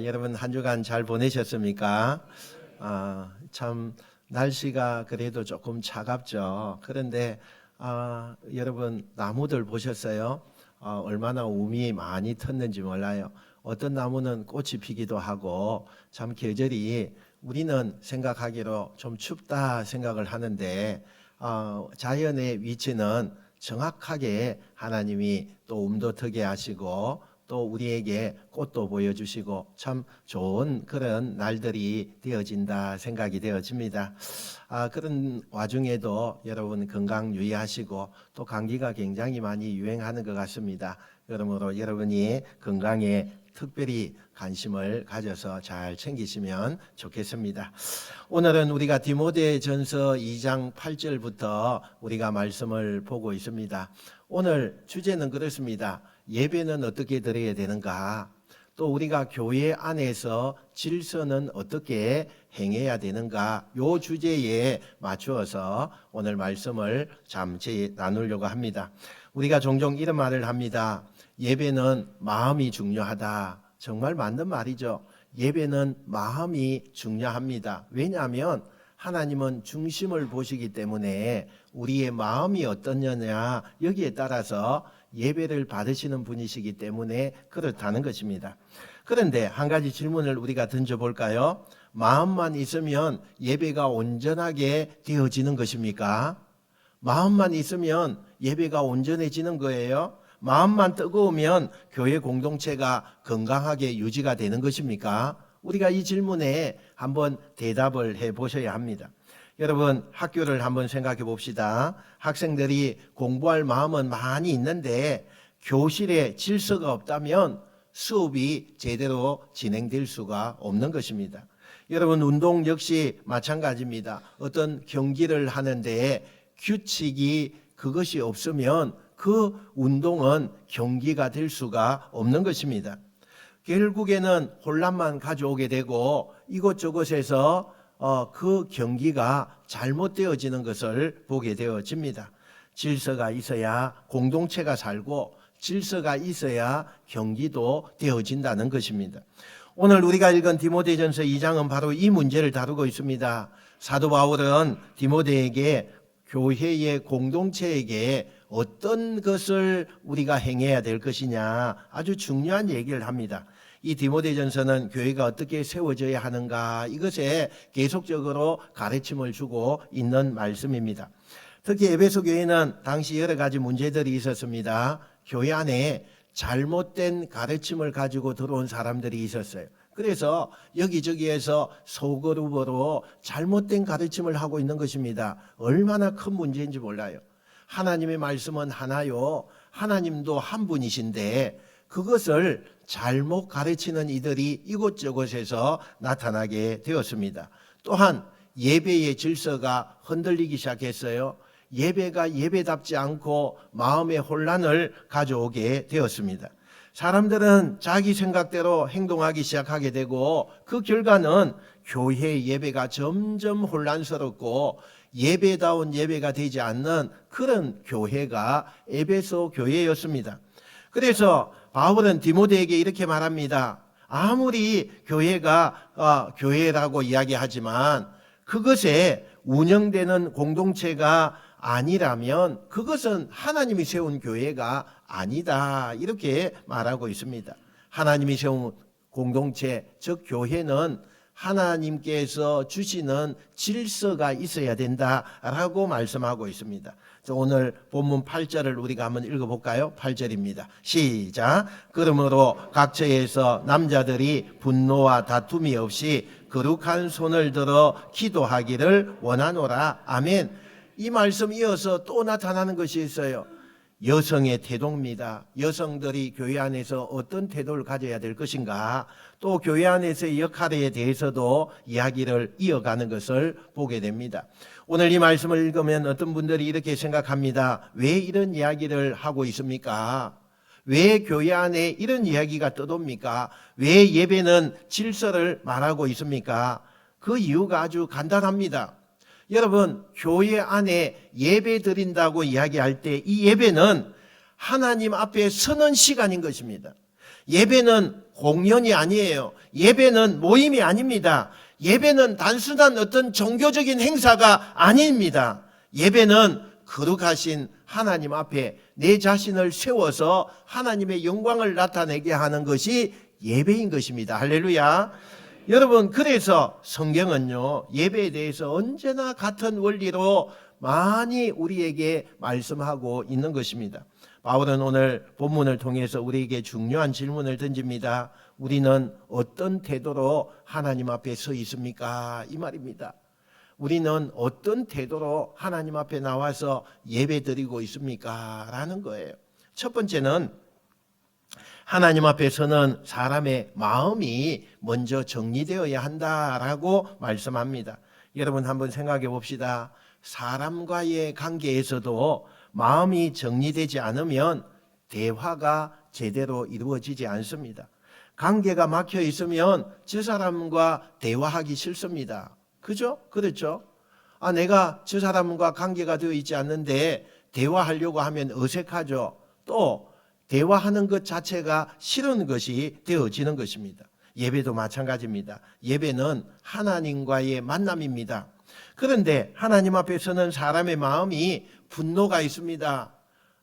여러분 한 주간 잘 보내셨습니까? 참 날씨가 그래도 조금 차갑죠. 그런데 여러분 나무들 보셨어요? 얼마나 움이 많이 텄는지 몰라요. 어떤 나무는 꽃이 피기도 하고 참 계절이 우리는 생각하기로 좀 춥다 생각을 하는데 자연의 위치는 정확하게 하나님이 또 움도 트게 하시고 또 우리에게 꽃도 보여주시고 참 좋은 그런 날들이 되어진다 생각이 되어집니다. 그런 와중에도 여러분 건강 유의하시고 또 감기가 굉장히 많이 유행하는 것 같습니다. 그러므로 여러분이 건강에 특별히 관심을 가져서 잘 챙기시면 좋겠습니다. 오늘은 우리가 디모데전서 2장 8절부터 우리가 말씀을 보고 있습니다. 오늘 주제는 그렇습니다. 예배는 어떻게 드려야 되는가? 또 우리가 교회 안에서 질서는 어떻게 행해야 되는가? 이 주제에 맞추어서 오늘 말씀을 잠시 나누려고 합니다. 우리가 종종 이런 말을 합니다. 예배는 마음이 중요하다. 정말 맞는 말이죠. 예배는 마음이 중요합니다. 왜냐하면 하나님은 중심을 보시기 때문에 우리의 마음이 어떠느냐 여기에 따라서 예배를 받으시는 분이시기 때문에 그렇다는 것입니다. 그런데 한 가지 질문을 우리가 던져볼까요? 마음만 있으면 예배가 온전하게 되어지는 것입니까? 마음만 있으면 예배가 온전해지는 거예요? 마음만 뜨거우면 교회 공동체가 건강하게 유지가 되는 것입니까? 우리가 이 질문에 한번 대답을 해보셔야 합니다. 여러분 학교를 한번 생각해 봅시다. 학생들이 공부할 마음은 많이 있는데 교실에 질서가 없다면 수업이 제대로 진행될 수가 없는 것입니다. 여러분 운동 역시 마찬가지입니다. 어떤 경기를 하는데 규칙이 그것이 없으면 그 운동은 경기가 될 수가 없는 것입니다. 결국에는 혼란만 가져오게 되고 이곳저곳에서 그 경기가 잘못되어지는 것을 보게 되어집니다. 질서가 있어야 공동체가 살고 질서가 있어야 경기도 되어진다는 것입니다. 오늘 우리가 읽은 디모데전서 2장은 바로 이 문제를 다루고 있습니다. 사도 바울은 디모데에게 교회의 공동체에게 어떤 것을 우리가 행해야 될 것이냐 아주 중요한 얘기를 합니다. 이 디모데전서는 교회가 어떻게 세워져야 하는가 이것에 계속적으로 가르침을 주고 있는 말씀입니다. 특히 에베소 교회는 당시 여러 가지 문제들이 있었습니다. 교회 안에 잘못된 가르침을 가지고 들어온 사람들이 있었어요. 그래서 여기저기에서 소그룹으로 잘못된 가르침을 하고 있는 것입니다. 얼마나 큰 문제인지 몰라요. 하나님의 말씀은 하나요. 하나님도 한 분이신데 그것을 잘못 가르치는 이들이 이곳저곳에서 나타나게 되었습니다. 또한 예배의 질서가 흔들리기 시작했어요. 예배가 예배답지 않고 마음의 혼란을 가져오게 되었습니다. 사람들은 자기 생각대로 행동하기 시작하게 되고 그 결과는 교회 예배가 점점 혼란스럽고 예배다운 예배가 되지 않는 그런 교회가 에베소 교회였습니다. 그래서 바울은 디모데에게 이렇게 말합니다. 아무리 교회가 교회라고 이야기하지만 그것에 운영되는 공동체가 아니라면 그것은 하나님이 세운 교회가 아니다 이렇게 말하고 있습니다. 하나님이 세운 공동체 즉 교회는 하나님께서 주시는 질서가 있어야 된다라고 말씀하고 있습니다. 오늘 본문 8절을 우리가 한번 읽어볼까요? 8절입니다. 시작. 그러므로 각처에서 남자들이 분노와 다툼이 없이 거룩한 손을 들어 기도하기를 원하노라. 아멘. 이 말씀 이어서 또 나타나는 것이 있어요. 여성의 태도입니다. 여성들이 교회 안에서 어떤 태도를 가져야 될 것인가, 또 교회 안에서의 역할에 대해서도 이야기를 이어가는 것을 보게 됩니다. 오늘 이 말씀을 읽으면 어떤 분들이 이렇게 생각합니다. 왜 이런 이야기를 하고 있습니까? 왜 교회 안에 이런 이야기가 떠돕니까? 왜 예배는 질서를 말하고 있습니까? 그 이유가 아주 간단합니다. 여러분, 교회 안에 예배 드린다고 이야기할 때 이 예배는 하나님 앞에 서는 시간인 것입니다. 예배는 공연이 아니에요. 예배는 모임이 아닙니다. 예배는 단순한 어떤 종교적인 행사가 아닙니다. 예배는 거룩하신 하나님 앞에 내 자신을 세워서 하나님의 영광을 나타내게 하는 것이 예배인 것입니다. 할렐루야. 여러분, 그래서 성경은요, 예배에 대해서 언제나 같은 원리로 많이 우리에게 말씀하고 있는 것입니다. 바울은 오늘 본문을 통해서 우리에게 중요한 질문을 던집니다. 우리는 어떤 태도로 하나님 앞에 서 있습니까? 이 말입니다. 우리는 어떤 태도로 하나님 앞에 나와서 예배 드리고 있습니까? 라는 거예요. 첫 번째는 하나님 앞에서는 사람의 마음이 먼저 정리되어야 한다라고 말씀합니다. 여러분 한번 생각해 봅시다. 사람과의 관계에서도 마음이 정리되지 않으면 대화가 제대로 이루어지지 않습니다. 관계가 막혀 있으면 저 사람과 대화하기 싫습니다. 그죠? 그렇죠? 내가 저 사람과 관계가 되어 있지 않는데 대화하려고 하면 어색하죠. 또 대화하는 것 자체가 싫은 것이 되어지는 것입니다. 예배도 마찬가지입니다. 예배는 하나님과의 만남입니다. 그런데 하나님 앞에서는 사람의 마음이 분노가 있습니다.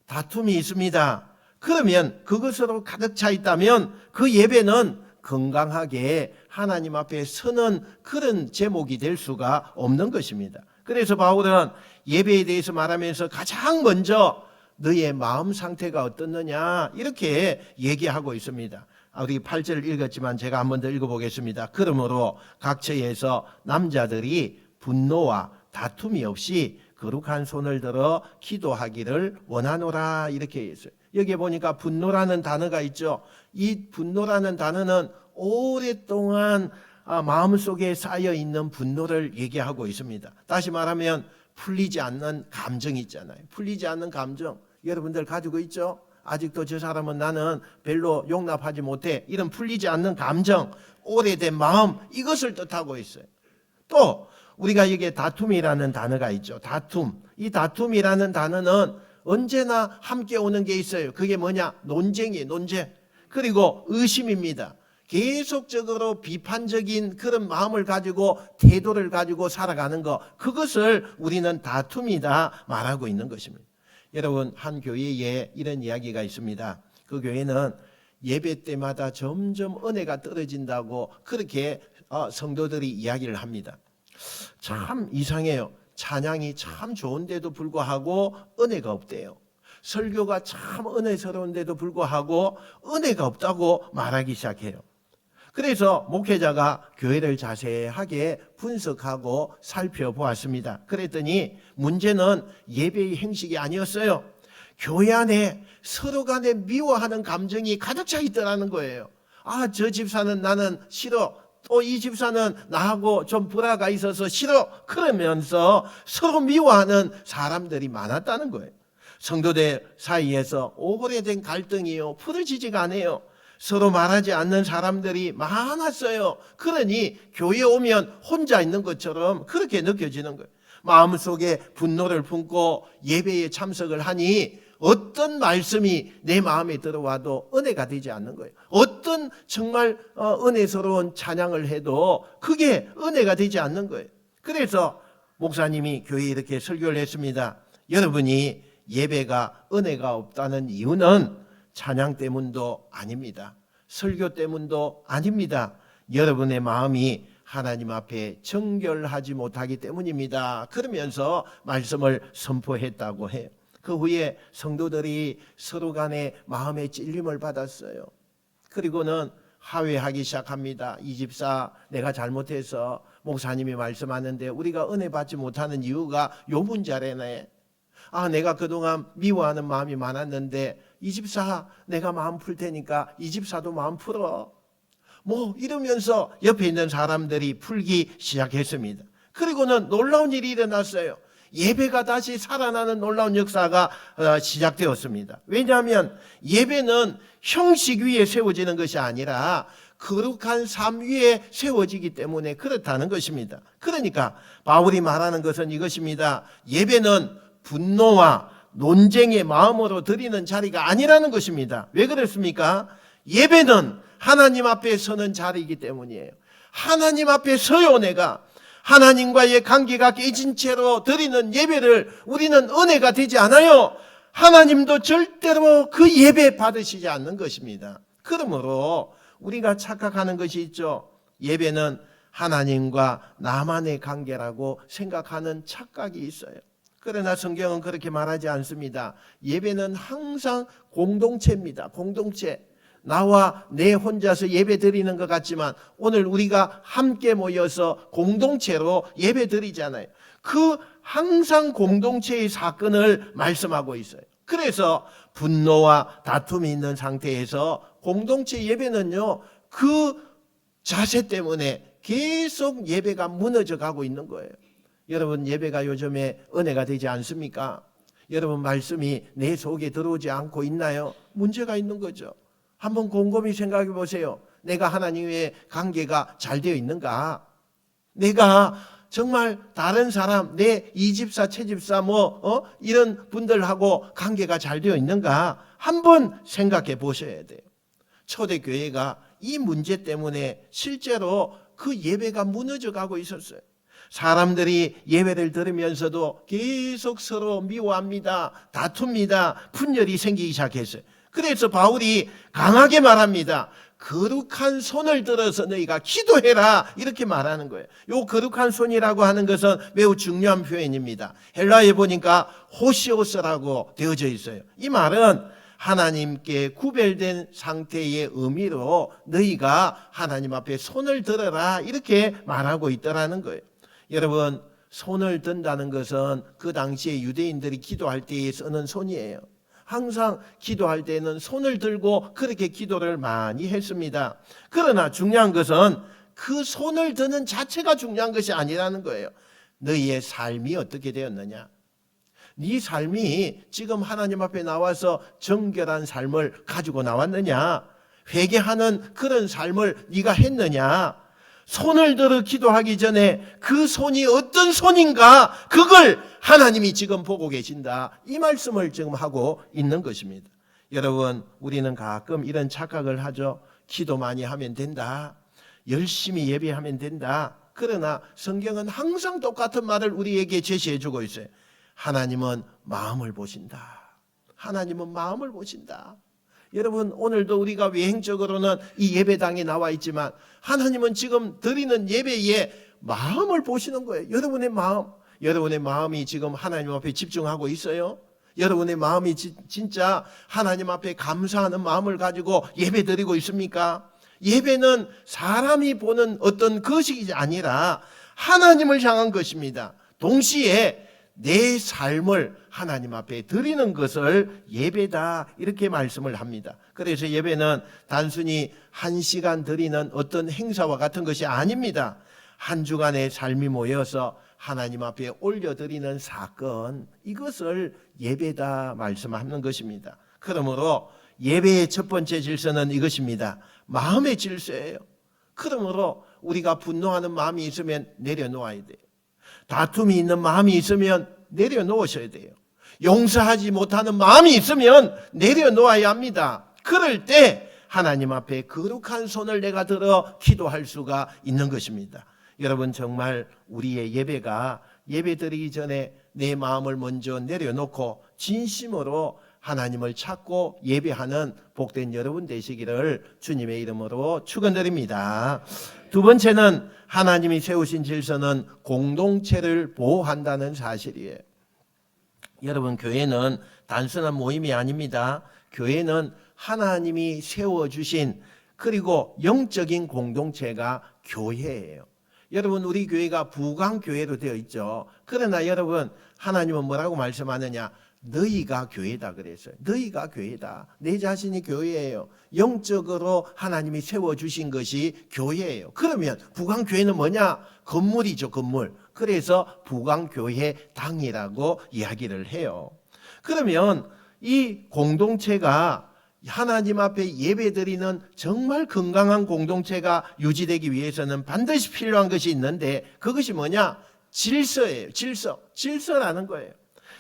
다툼이 있습니다. 그러면 그것으로 가득 차 있다면 그 예배는 건강하게 하나님 앞에 서는 그런 제목이 될 수가 없는 것입니다. 그래서 바울은 예배에 대해서 말하면서 가장 먼저 너의 마음 상태가 어떻느냐 이렇게 얘기하고 있습니다. 우리 8절을 읽었지만 제가 한 번 더 읽어보겠습니다. 그러므로 각처에서 남자들이 분노와 다툼이 없이 거룩한 손을 들어 기도하기를 원하노라 이렇게 했어요. 여기에 보니까 분노라는 단어가 있죠. 이 분노라는 단어는 오랫동안 마음속에 쌓여있는 분노를 얘기하고 있습니다. 다시 말하면 풀리지 않는 감정이 있잖아요. 풀리지 않는 감정 여러분들 가지고 있죠? 아직도 저 사람은 나는 별로 용납하지 못해. 이런 풀리지 않는 감정, 오래된 마음 이것을 뜻하고 있어요. 또 우리가 여기에 다툼이라는 단어가 있죠. 다툼. 이 다툼이라는 단어는 언제나 함께 오는 게 있어요. 그게 뭐냐? 논쟁이에요. 논쟁. 그리고 의심입니다. 계속적으로 비판적인 그런 마음을 가지고 태도를 가지고 살아가는 것, 그것을 우리는 다툼이다 말하고 있는 것입니다. 여러분, 한 교회에 이런 이야기가 있습니다. 그 교회는 예배 때마다 점점 은혜가 떨어진다고 그렇게 성도들이 이야기를 합니다. 참 이상해요. 찬양이 참 좋은데도 불구하고 은혜가 없대요. 설교가 참 은혜스러운데도 불구하고 은혜가 없다고 말하기 시작해요. 그래서 목회자가 교회를 자세하게 분석하고 살펴보았습니다. 그랬더니 문제는 예배의 행식이 아니었어요. 교회 안에 서로 간에 미워하는 감정이 가득 차 있더라는 거예요. 저 집사는 나는 싫어. 또 이 집사는 나하고 좀 불화가 있어서 싫어. 그러면서 서로 미워하는 사람들이 많았다는 거예요. 성도들 사이에서 오래된 갈등이요, 풀어지지가 않아요. 서로 말하지 않는 사람들이 많았어요. 그러니 교회에 오면 혼자 있는 것처럼 그렇게 느껴지는 거예요. 마음속에 분노를 품고 예배에 참석을 하니 어떤 말씀이 내 마음에 들어와도 은혜가 되지 않는 거예요. 어떤 정말 은혜스러운 찬양을 해도 그게 은혜가 되지 않는 거예요. 그래서 목사님이 교회에 이렇게 설교를 했습니다. 여러분이 예배가 은혜가 없다는 이유는 찬양 때문도 아닙니다. 설교 때문도 아닙니다. 여러분의 마음이 하나님 앞에 정결하지 못하기 때문입니다. 그러면서 말씀을 선포했다고 해요. 그 후에 성도들이 서로 간에 마음의 찔림을 받았어요. 그리고는 하회하기 시작합니다. 이 집사 내가 잘못해서 목사님이 말씀하는데 우리가 은혜 받지 못하는 이유가 요 문제래네. 내가 그동안 미워하는 마음이 많았는데 이 집사 내가 마음 풀 테니까 이 집사도 마음 풀어. 이러면서 옆에 있는 사람들이 풀기 시작했습니다. 그리고는 놀라운 일이 일어났어요. 예배가 다시 살아나는 놀라운 역사가 시작되었습니다. 왜냐하면 예배는 형식 위에 세워지는 것이 아니라 거룩한 삶 위에 세워지기 때문에 그렇다는 것입니다. 그러니까 바울이 말하는 것은 이것입니다. 예배는 분노와 논쟁의 마음으로 드리는 자리가 아니라는 것입니다. 왜 그렇습니까? 예배는 하나님 앞에 서는 자리이기 때문이에요. 하나님 앞에 서요. 내가 하나님과의 관계가 깨진 채로 드리는 예배를 우리는 은혜가 되지 않아요. 하나님도 절대로 그 예배 받으시지 않는 것입니다. 그러므로 우리가 착각하는 것이 있죠. 예배는 하나님과 나만의 관계라고 생각하는 착각이 있어요. 그러나 성경은 그렇게 말하지 않습니다. 예배는 항상 공동체입니다. 공동체. 나와 내 혼자서 예배 드리는 것 같지만 오늘 우리가 함께 모여서 공동체로 예배 드리잖아요. 그 항상 공동체의 사건을 말씀하고 있어요. 그래서 분노와 다툼이 있는 상태에서 공동체 예배는요, 그 자세 때문에 계속 예배가 무너져 가고 있는 거예요. 여러분, 예배가 요즘에 은혜가 되지 않습니까? 여러분, 말씀이 내 속에 들어오지 않고 있나요? 문제가 있는 거죠. 한번 곰곰이 생각해 보세요. 내가 하나님의 관계가 잘 되어 있는가? 내가 정말 다른 사람, 내 이집사, 채집사 이런 분들하고 관계가 잘 되어 있는가? 한번 생각해 보셔야 돼요. 초대교회가 이 문제 때문에 실제로 그 예배가 무너져 가고 있었어요. 사람들이 예배를 들으면서도 계속 서로 미워합니다. 다툽니다. 분열이 생기기 시작했어요. 그래서 바울이 강하게 말합니다. 거룩한 손을 들어서 너희가 기도해라, 이렇게 말하는 거예요. 이 거룩한 손이라고 하는 것은 매우 중요한 표현입니다. 헬라어에 보니까 호시오스라고 되어져 있어요. 이 말은 하나님께 구별된 상태의 의미로 너희가 하나님 앞에 손을 들어라, 이렇게 말하고 있더라는 거예요. 여러분, 손을 든다는 것은 그 당시에 유대인들이 기도할 때에 쓰는 손이에요. 항상 기도할 때는 손을 들고 그렇게 기도를 많이 했습니다. 그러나 중요한 것은 그 손을 드는 자체가 중요한 것이 아니라는 거예요. 너희의 삶이 어떻게 되었느냐? 네 삶이 지금 하나님 앞에 나와서 정결한 삶을 가지고 나왔느냐? 회개하는 그런 삶을 네가 했느냐? 손을 들어 기도하기 전에 그 손이 어떤 손인가, 그걸 하나님이 지금 보고 계신다, 이 말씀을 지금 하고 있는 것입니다. 여러분, 우리는 가끔 이런 착각을 하죠. 기도 많이 하면 된다, 열심히 예배하면 된다. 그러나 성경은 항상 똑같은 말을 우리에게 제시해 주고 있어요. 하나님은 마음을 보신다. 하나님은 마음을 보신다. 여러분, 오늘도 우리가 외행적으로는 이 예배당에 나와 있지만 하나님은 지금 드리는 예배에 마음을 보시는 거예요. 여러분의 마음이 지금 하나님 앞에 집중하고 있어요? 여러분의 마음이 진짜 하나님 앞에 감사하는 마음을 가지고 예배 드리고 있습니까? 예배는 사람이 보는 어떤 것이 아니라 하나님을 향한 것입니다. 동시에 내 삶을 하나님 앞에 드리는 것을 예배다, 이렇게 말씀을 합니다. 그래서 예배는 단순히 한 시간 드리는 어떤 행사와 같은 것이 아닙니다. 한 주간의 삶이 모여서 하나님 앞에 올려드리는 사건, 이것을 예배다 말씀하는 것입니다. 그러므로 예배의 첫 번째 질서는 이것입니다. 마음의 질서예요. 그러므로 우리가 분노하는 마음이 있으면 내려놓아야 돼요. 다툼이 있는 마음이 있으면 내려놓으셔야 돼요. 용서하지 못하는 마음이 있으면 내려놓아야 합니다. 그럴 때 하나님 앞에 거룩한 손을 내가 들어 기도할 수가 있는 것입니다. 여러분, 정말 우리의 예배가 예배드리기 전에 내 마음을 먼저 내려놓고 진심으로 하나님을 찾고 예배하는 복된 여러분 되시기를 주님의 이름으로 축원드립니다. 두 번째는 하나님이 세우신 질서는 공동체를 보호한다는 사실이에요. 여러분, 교회는 단순한 모임이 아닙니다. 교회는 하나님이 세워주신, 그리고 영적인 공동체가 교회예요. 여러분, 우리 교회가 부강교회로 되어 있죠. 그러나 여러분, 하나님은 뭐라고 말씀하느냐? 너희가 교회다 그랬어요. 너희가 교회다. 내 자신이 교회예요. 영적으로 하나님이 세워주신 것이 교회예요. 그러면 부강교회는 뭐냐? 건물이죠, 건물. 그래서 부강교회 당이라고 이야기를 해요. 그러면 이 공동체가 하나님 앞에 예배드리는 정말 건강한 공동체가 유지되기 위해서는 반드시 필요한 것이 있는데, 그것이 뭐냐? 질서예요. 질서라는 거예요.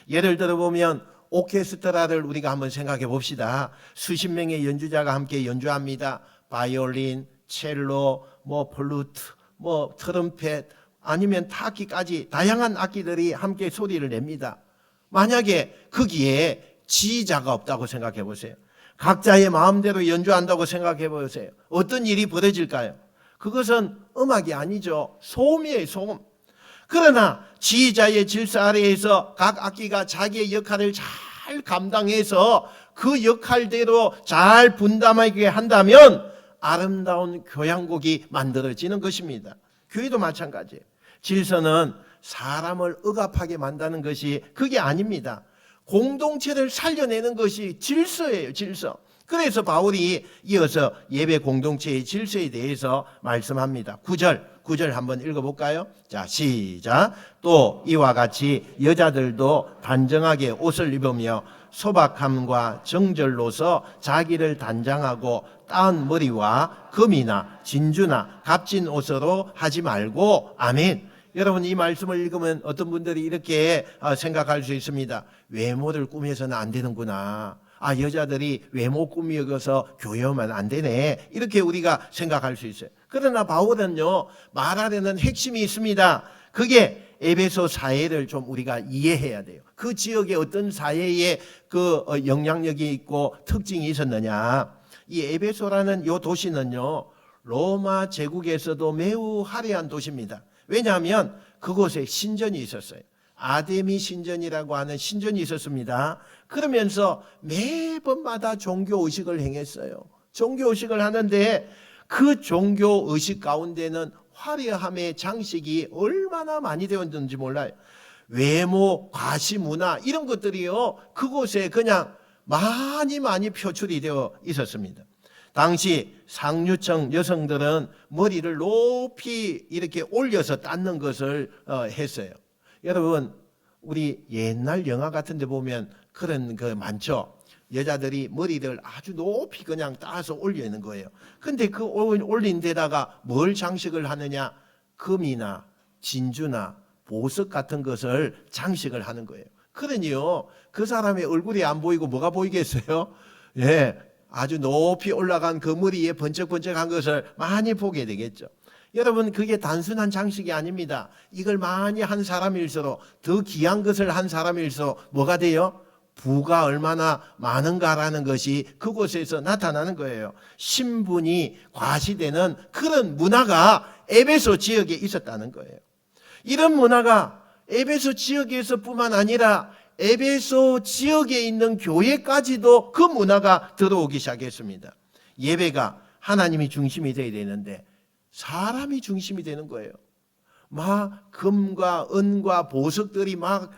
예를 들어보면 오케스트라를 우리가 한번 생각해 봅시다. 수십 명의 연주자가 함께 연주합니다. 바이올린, 첼로, 플루트, 트럼펫 아니면 타악기까지 다양한 악기들이 함께 소리를 냅니다. 만약에 거기에 지휘자가 없다고 생각해 보세요. 각자의 마음대로 연주한다고 생각해 보세요. 어떤 일이 벌어질까요? 그것은 음악이 아니죠. 소음이에요, 소음. 그러나 지휘자의 질서 아래에서 각 악기가 자기의 역할을 잘 감당해서 그 역할대로 잘 분담하게 한다면 아름다운 교향곡이 만들어지는 것입니다. 교회도 마찬가지예요. 질서는 사람을 억압하게 만드는 것이 그게 아닙니다. 공동체를 살려내는 것이 질서예요, 질서. 그래서 바울이 이어서 예배 공동체의 질서에 대해서 말씀합니다. 9절 한번 읽어볼까요? 자, 시작. 또 이와 같이 여자들도 단정하게 옷을 입으며 소박함과 정절로서 자기를 단장하고 따은 머리와 금이나 진주나 값진 옷으로 하지 말고, 아멘. 여러분, 이 말씀을 읽으면 어떤 분들이 이렇게 생각할 수 있습니다. 외모를 꾸며서는 안 되는구나. 여자들이 외모 꾸미어서 교회하면 안 되네. 이렇게 우리가 생각할 수 있어요. 그러나 바울은요, 말하려는 핵심이 있습니다. 그게 에베소 사회를 좀 우리가 이해해야 돼요. 그 지역에 어떤 사회에 그 영향력이 있고 특징이 있었느냐. 이 에베소라는 이 도시는요, 로마 제국에서도 매우 화려한 도시입니다. 왜냐하면 그곳에 신전이 있었어요. 아데미 신전이라고 하는 신전이 있었습니다. 그러면서 매번마다 종교의식을 행했어요. 종교의식을 하는데 그 종교의식 가운데는 화려함의 장식이 얼마나 많이 되었는지 몰라요. 외모, 과시문화 이런 것들이요, 그곳에 그냥 많이 표출이 되어 있었습니다. 당시 상류층 여성들은 머리를 높이 이렇게 올려서 닦는 것을 했어요. 여러분, 우리 옛날 영화 같은 데 보면 그런 거 많죠. 여자들이 머리를 아주 높이 그냥 따서 올리는 거예요. 근데 그 올린 데다가 뭘 장식을 하느냐? 금이나 진주나 보석 같은 것을 장식을 하는 거예요. 그러니요, 그 사람의 얼굴이 안 보이고 뭐가 보이겠어요? 예, 아주 높이 올라간 그 머리에 번쩍번쩍한 것을 많이 보게 되겠죠. 여러분, 그게 단순한 장식이 아닙니다. 이걸 많이 한 사람일수록, 더 귀한 것을 한 사람일수록 뭐가 돼요? 부가 얼마나 많은가라는 것이 그곳에서 나타나는 거예요. 신분이 과시되는 그런 문화가 에베소 지역에 있었다는 거예요. 이런 문화가 에베소 지역에서 뿐만 아니라 에베소 지역에 있는 교회까지도 그 문화가 들어오기 시작했습니다. 예배가 하나님이 중심이 되어야 되는데 사람이 중심이 되는 거예요. 막 금과 은과 보석들이 막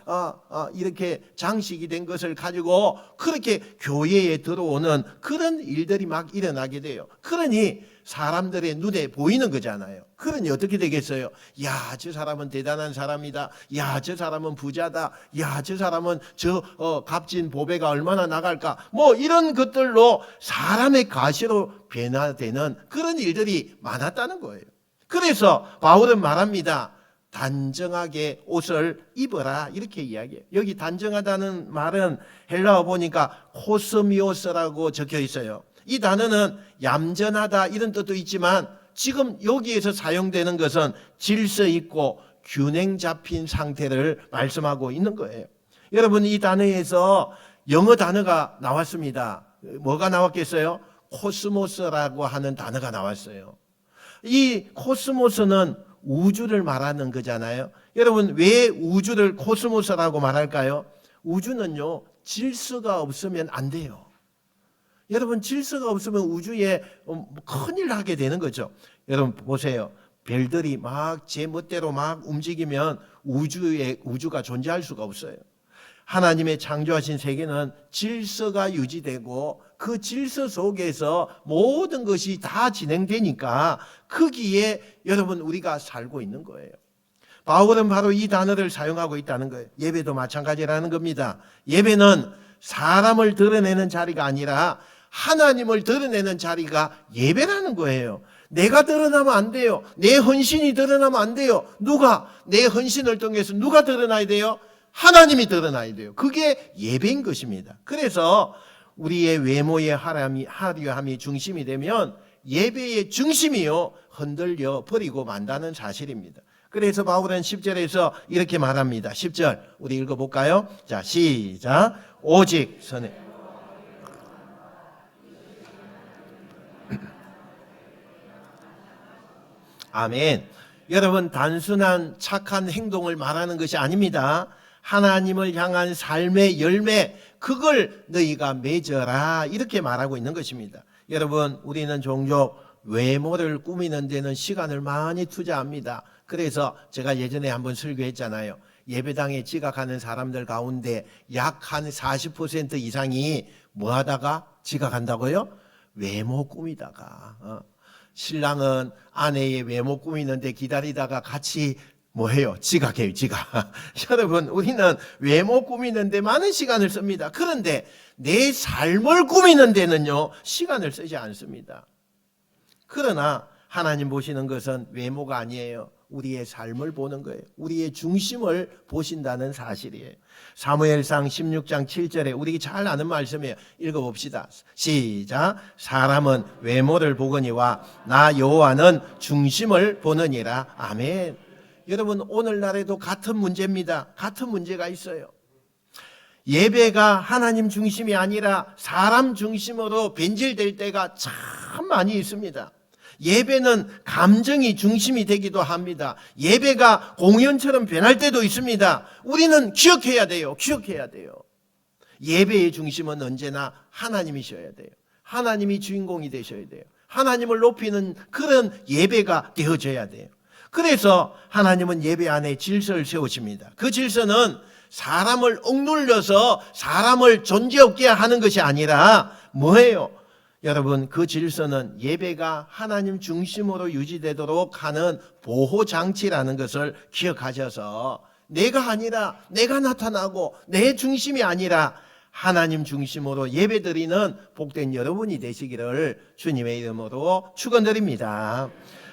이렇게 장식이 된 것을 가지고 그렇게 교회에 들어오는 그런 일들이 막 일어나게 돼요. 그러니 사람들의 눈에 보이는 거잖아요. 그러니 어떻게 되겠어요? 야, 저 사람은 대단한 사람이다. 야, 저 사람은 부자다. 야, 저 사람은 값진 보배가 얼마나 나갈까. 이런 것들로 사람의 가시로 변화되는 그런 일들이 많았다는 거예요. 그래서 바울은 말합니다. 단정하게 옷을 입어라, 이렇게 이야기해요. 여기 단정하다는 말은 헬라어 보니까 코스미오스라고 적혀 있어요. 이 단어는 얌전하다 이런 뜻도 있지만 지금 여기에서 사용되는 것은 질서 있고 균형 잡힌 상태를 말씀하고 있는 거예요. 여러분, 이 단어에서 영어 단어가 나왔습니다. 뭐가 나왔겠어요? 코스모스라고 하는 단어가 나왔어요. 이 코스모스는 우주를 말하는 거잖아요. 여러분, 왜 우주를 코스모스라고 말할까요? 우주는요, 질서가 없으면 안 돼요. 여러분, 질서가 없으면 우주에 큰일 나게 되는 거죠. 여러분 보세요. 별들이 막 제 멋대로 막 움직이면 우주가 존재할 수가 없어요. 하나님의 창조하신 세계는 질서가 유지되고 그 질서 속에서 모든 것이 다 진행되니까 거기에 여러분 우리가 살고 있는 거예요. 바울은 바로 이 단어를 사용하고 있다는 거예요. 예배도 마찬가지라는 겁니다. 예배는 사람을 드러내는 자리가 아니라 하나님을 드러내는 자리가 예배라는 거예요. 내가 드러나면 안 돼요. 내 헌신이 드러나면 안 돼요. 내 헌신을 통해서 누가 드러나야 돼요? 하나님이 드러나야 돼요. 그게 예배인 것입니다. 그래서 우리의 외모의 화려함이 중심이 되면 예배의 중심이요 흔들려 버리고 만다는 사실입니다. 그래서 바울은 10절에서 이렇게 말합니다. 10절 우리 읽어볼까요? 자, 시작. 오직 선에 아멘. 여러분, 단순한 착한 행동을 말하는 것이 아닙니다. 하나님을 향한 삶의 열매, 그걸 너희가 맺어라, 이렇게 말하고 있는 것입니다. 여러분, 우리는 종종 외모를 꾸미는 데는 시간을 많이 투자합니다. 그래서 제가 예전에 한번 설교했잖아요. 예배당에 지각하는 사람들 가운데 약 한 40% 이상이 뭐 하다가 지각한다고요? 외모 꾸미다가. 신랑은 아내의 외모 꾸미는데 기다리다가 같이 뭐 해요? 지각해요, 지각. 여러분, 우리는 외모 꾸미는데 많은 시간을 씁니다. 그런데 내 삶을 꾸미는 데는요, 시간을 쓰지 않습니다. 그러나 하나님 보시는 것은 외모가 아니에요. 우리의 삶을 보는 거예요. 우리의 중심을 보신다는 사실이에요. 사무엘상 16장 7절에 우리 잘 아는 말씀이에요. 읽어봅시다. 시작. 사람은 외모를 보거니와 나 여호와는 중심을 보느니라. 아멘. 여러분, 오늘날에도 같은 문제입니다. 같은 문제가 있어요. 예배가 하나님 중심이 아니라 사람 중심으로 변질될 때가 참 많이 있습니다. 예배는 감정이 중심이 되기도 합니다. 예배가 공연처럼 변할 때도 있습니다. 우리는 기억해야 돼요. 기억해야 돼요. 예배의 중심은 언제나 하나님이셔야 돼요. 하나님이 주인공이 되셔야 돼요. 하나님을 높이는 그런 예배가 되어져야 돼요. 그래서 하나님은 예배 안에 질서를 세우십니다. 그 질서는 사람을 억눌려서 사람을 존재없게 하는 것이 아니라 뭐예요? 여러분, 그 질서는 예배가 하나님 중심으로 유지되도록 하는 보호장치라는 것을 기억하셔서 내가 아니라 내가 나타나고 내 중심이 아니라 하나님 중심으로 예배드리는 복된 여러분이 되시기를 주님의 이름으로 축원드립니다.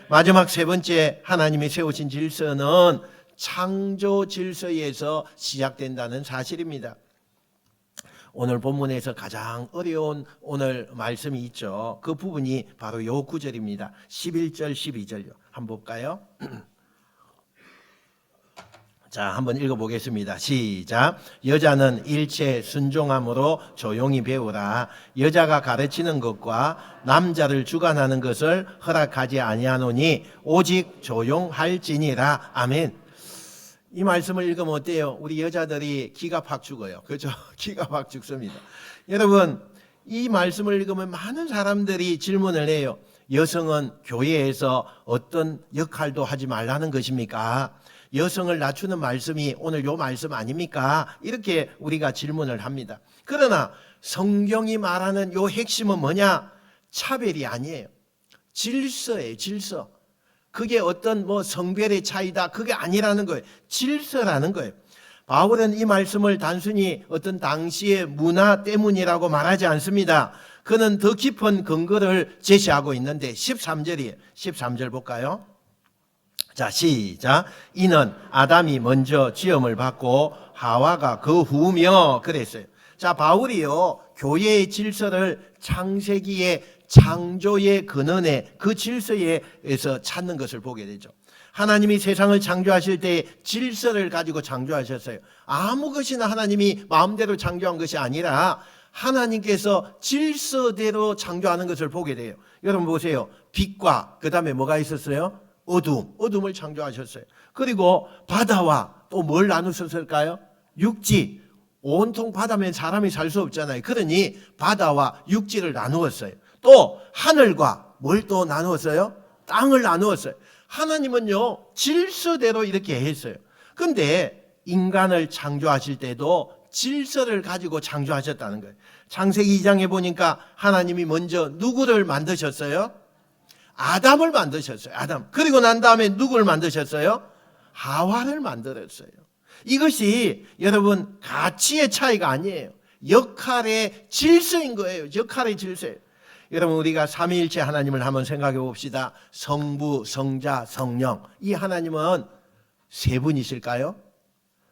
마지막 세 번째 하나님이 세우신 질서는 창조 질서에서 시작된다는 사실입니다. 오늘 본문에서 가장 어려운 오늘 말씀이 있죠. 그 부분이 바로 요 구절입니다. 11절 12절요. 한번 볼까요? 자, 한번 읽어보겠습니다. 시작. 여자는 일체 순종함으로 조용히 배우라. 여자가 가르치는 것과 남자를 주관하는 것을 허락하지 아니하노니 오직 조용할지니라. 아멘. 이 말씀을 읽으면 어때요? 우리 여자들이 기가 팍 죽어요. 그렇죠? 기가 팍 죽습니다. 여러분, 이 말씀을 읽으면 많은 사람들이 질문을 해요. 여성은 교회에서 어떤 역할도 하지 말라는 것입니까? 여성을 낮추는 말씀이 오늘 요 말씀 아닙니까? 이렇게 우리가 질문을 합니다. 그러나 성경이 말하는 요 핵심은 뭐냐? 차별이 아니에요. 질서예요, 질서. 그게 어떤 성별의 차이다, 그게 아니라는 거예요. 질서라는 거예요. 바울은 이 말씀을 단순히 어떤 당시의 문화 때문이라고 말하지 않습니다. 그는 더 깊은 근거를 제시하고 있는데 13절이에요. 13절 볼까요? 자, 시작. 이는 아담이 먼저 지음을 받고 하와가 그 후며 그랬어요. 자, 바울이요, 교회의 질서를 창세기의 창조의 근원에 그 질서에서 찾는 것을 보게 되죠. 하나님이 세상을 창조하실 때 질서를 가지고 창조하셨어요. 아무 것이나 하나님이 마음대로 창조한 것이 아니라 하나님께서 질서대로 창조하는 것을 보게 돼요. 여러분 보세요. 빛과 그 다음에 뭐가 있었어요? 어둠을 창조하셨어요. 그리고 바다와 또 뭘 나누셨을까요? 육지. 온통 바다면 사람이 살 수 없잖아요. 그러니 바다와 육지를 나누었어요. 또 하늘과 뭘 또 나누었어요? 땅을 나누었어요. 하나님은요, 질서대로 이렇게 했어요. 근데 인간을 창조하실 때도 질서를 가지고 창조하셨다는 거예요. 창세기 2장에 보니까 하나님이 먼저 누구를 만드셨어요? 아담을 만드셨어요. 아담. 그리고 난 다음에 누구를 만드셨어요? 하와를 만들었어요. 이것이 여러분 가치의 차이가 아니에요. 역할의 질서인 거예요. 역할의 질서예요. 여러분, 우리가 삼위일체 하나님을 한번 생각해 봅시다. 성부, 성자, 성령. 이 하나님은 세 분이실까요?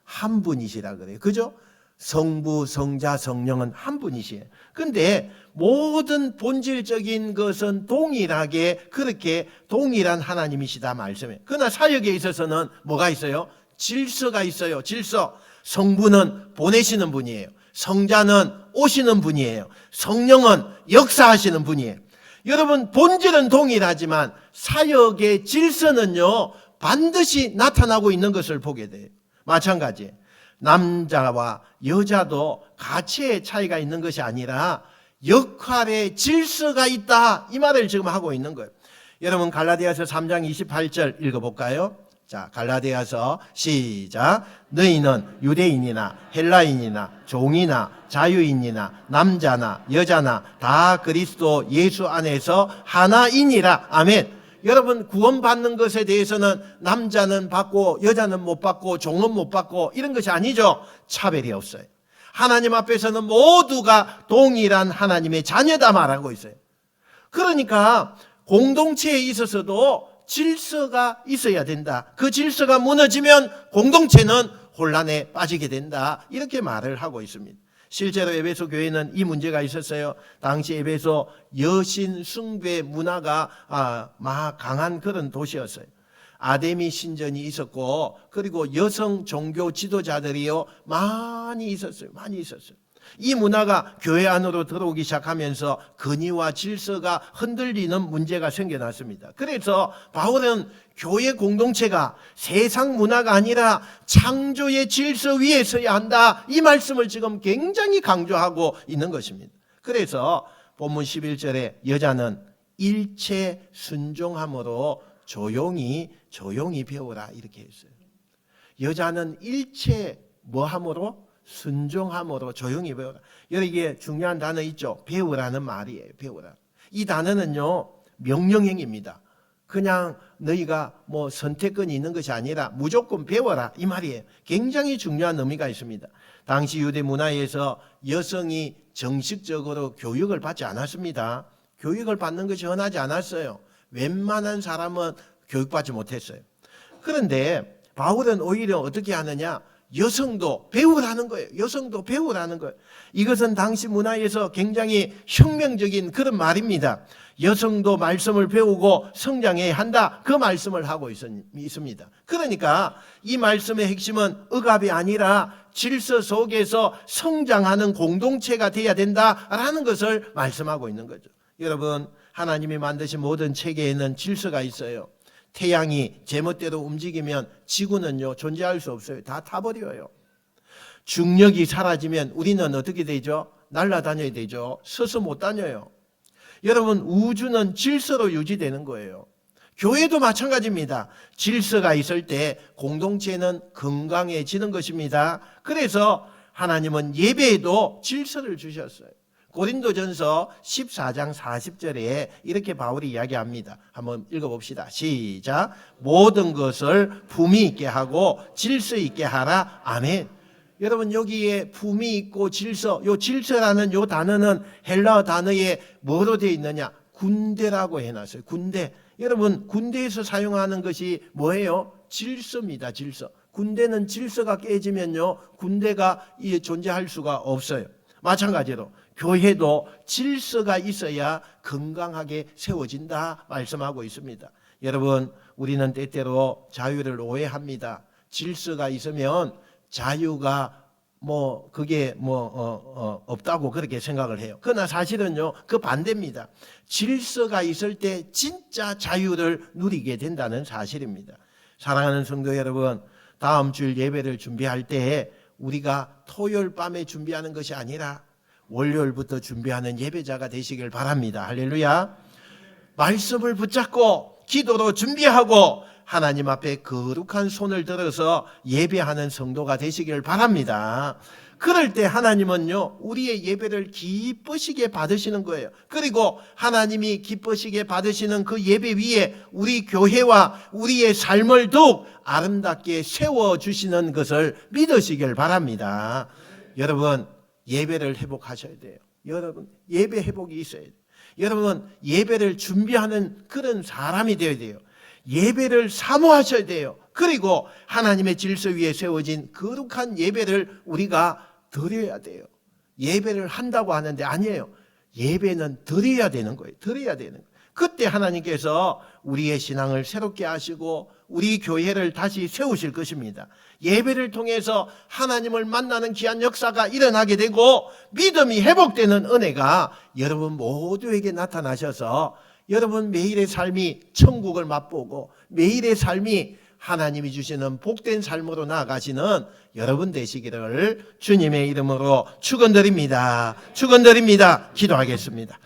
한 분이시라 그래요. 그죠? 성부, 성자, 성령은 한 분이시에요. 근데 모든 본질적인 것은 동일하게 그렇게 동일한 하나님이시다 말씀이에요. 그러나 사역에 있어서는 뭐가 있어요? 질서가 있어요. 질서. 성부는 보내시는 분이에요. 성자는 오시는 분이에요. 성령은 역사하시는 분이에요. 여러분, 본질은 동일하지만 사역의 질서는요, 반드시 나타나고 있는 것을 보게 돼요. 마찬가지. 남자와 여자도 가치의 차이가 있는 것이 아니라 역할의 질서가 있다, 이 말을 지금 하고 있는 거예요. 여러분, 갈라디아서 3장 28절 읽어볼까요? 자, 갈라디아서 시작. 너희는 유대인이나 헬라인이나 종이나 자유인이나 남자나 여자나 다 그리스도 예수 안에서 하나이니라. 아멘. 여러분, 구원받는 것에 대해서는 남자는 받고 여자는 못 받고 종은 못 받고 이런 것이 아니죠. 차별이 없어요. 하나님 앞에서는 모두가 동일한 하나님의 자녀다 말하고 있어요. 그러니까 공동체에 있어서도 질서가 있어야 된다. 그 질서가 무너지면 공동체는 혼란에 빠지게 된다. 이렇게 말을 하고 있습니다. 실제로 에베소 교회는 이 문제가 있었어요. 당시 에베소 여신 숭배 문화가 강한 그런 도시였어요. 아데미 신전이 있었고, 그리고 여성 종교 지도자들이요 많이 있었어요. 많이 있었어요. 이 문화가 교회 안으로 들어오기 시작하면서 권위와 질서가 흔들리는 문제가 생겨났습니다. 그래서 바울은 교회 공동체가 세상 문화가 아니라 창조의 질서 위에 서야 한다, 이 말씀을 지금 굉장히 강조하고 있는 것입니다. 그래서 본문 11절에 여자는 일체 순종함으로 조용히 배우라, 이렇게 했어요. 여자는 일체 뭐함으로? 순종함으로 조용히 배우라. 여기에 중요한 단어 있죠. 배우라는 말이에요. 배우라. 이 단어는요, 명령형입니다. 그냥 너희가 뭐 선택권이 있는 것이 아니라 무조건 배워라, 이 말이에요. 굉장히 중요한 의미가 있습니다. 당시 유대 문화에서 여성이 정식적으로 교육을 받지 않았습니다. 교육을 받는 것이 흔하지 않았어요. 웬만한 사람은 교육받지 못했어요. 그런데 바울은 오히려 어떻게 하느냐? 여성도 배우라는 거예요. 여성도 배우라는 거예요. 이것은 당시 문화에서 굉장히 혁명적인 그런 말입니다. 여성도 말씀을 배우고 성장해야 한다, 그 말씀을 하고 있습니다. 그러니까 이 말씀의 핵심은 억압이 아니라 질서 속에서 성장하는 공동체가 되어야 된다라는 것을 말씀하고 있는 거죠. 여러분, 하나님이 만드신 모든 체계에는 질서가 있어요. 태양이 제멋대로 움직이면 지구는요 존재할 수 없어요. 다 타버려요. 중력이 사라지면 우리는 어떻게 되죠? 날아다녀야 되죠. 서서 못 다녀요. 여러분, 우주는 질서로 유지되는 거예요. 교회도 마찬가지입니다. 질서가 있을 때 공동체는 건강해지는 것입니다. 그래서 하나님은 예배에도 질서를 주셨어요. 고린도전서 14장 40절에 이렇게 바울이 이야기합니다. 한번 읽어봅시다. 시작. 모든 것을 품위 있게 하고 질서 있게 하라. 아멘. 여러분, 여기에 품위 있고 질서, 요 질서라는 요 단어는 헬라어 단어에 뭐로 되어 있느냐? 군대라고 해놨어요. 군대. 여러분, 군대에서 사용하는 것이 뭐예요? 질서입니다. 질서. 군대는 질서가 깨지면요 군대가 존재할 수가 없어요. 마찬가지로 교회도 질서가 있어야 건강하게 세워진다 말씀하고 있습니다. 여러분, 우리는 때때로 자유를 오해합니다. 질서가 있으면 자유가 그게 없다고 그렇게 생각을 해요. 그러나 사실은요 그 반대입니다. 질서가 있을 때 진짜 자유를 누리게 된다는 사실입니다. 사랑하는 성도 여러분, 다음 주일 예배를 준비할 때 우리가 토요일 밤에 준비하는 것이 아니라 월요일부터 준비하는 예배자가 되시길 바랍니다. 할렐루야. 말씀을 붙잡고 기도로 준비하고 하나님 앞에 거룩한 손을 들어서 예배하는 성도가 되시길 바랍니다. 그럴 때 하나님은요 우리의 예배를 기쁘시게 받으시는 거예요. 그리고 하나님이 기쁘시게 받으시는 그 예배 위에 우리 교회와 우리의 삶을 더욱 아름답게 세워주시는 것을 믿으시길 바랍니다. 여러분, 예배를 회복하셔야 돼요. 여러분, 예배 회복이 있어야 돼요. 여러분, 예배를 준비하는 그런 사람이 되어야 돼요. 예배를 사모하셔야 돼요. 그리고 하나님의 질서 위에 세워진 거룩한 예배를 우리가 드려야 돼요. 예배를 한다고 하는데 아니에요. 예배는 드려야 되는 거예요. 드려야 되는 거예요. 그때 하나님께서 우리의 신앙을 새롭게 하시고 우리 교회를 다시 세우실 것입니다. 예배를 통해서 하나님을 만나는 귀한 역사가 일어나게 되고 믿음이 회복되는 은혜가 여러분 모두에게 나타나셔서 여러분 매일의 삶이 천국을 맛보고 매일의 삶이 하나님이 주시는 복된 삶으로 나아가시는 여러분 되시기를 주님의 이름으로 축원드립니다. 축원드립니다. 기도하겠습니다.